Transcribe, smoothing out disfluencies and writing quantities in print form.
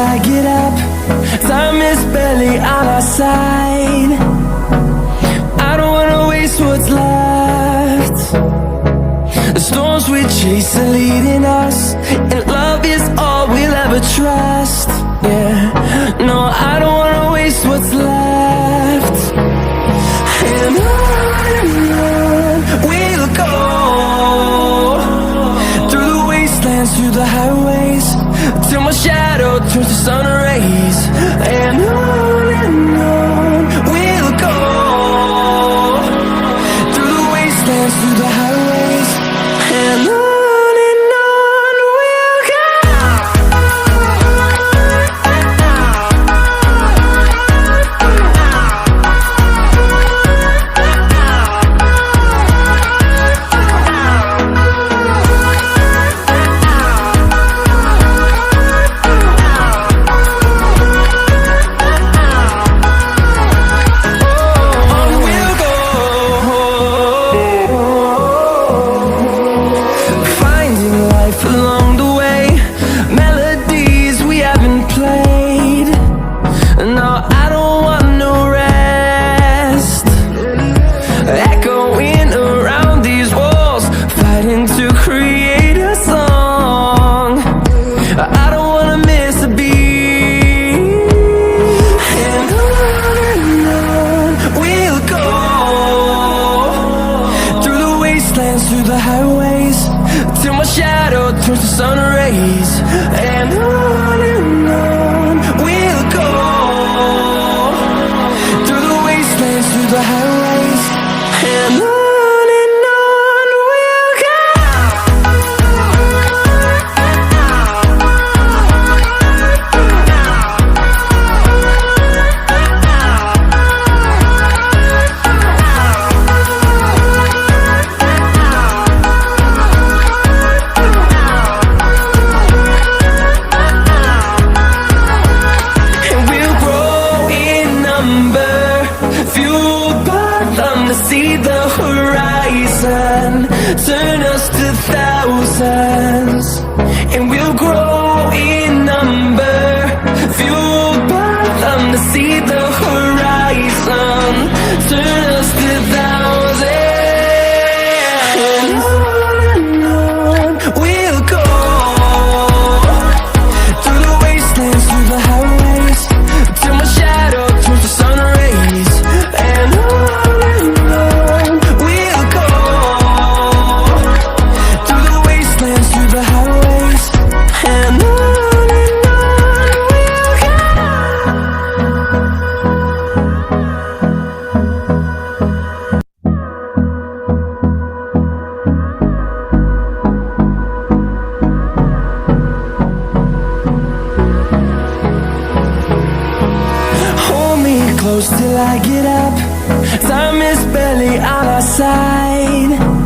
I get up. Time is barely on our side. I don't wanna waste what's left. The storms we chase are leading us, and love is all we'll ever trust. Yeah, no, I don't wanna waste what's left. And on we'll go, through the wastelands, through the highways, till my shadow turns to sun rays. And on we'll go, through the wastelands, through the highways, and on we'll go. Through the highways, till my shadow turns to sun rays. And on we'll go, through the wastelands, through the highways, and on we'll go. See the horizon, turn us to thousands, and we'll grow in number, fueled by them to see the horizon, turn us to thousands, and on we'll go, through the wastelands, through the highways, till my shadow turns to sun rays. And close till I get up. Time is barely on our side.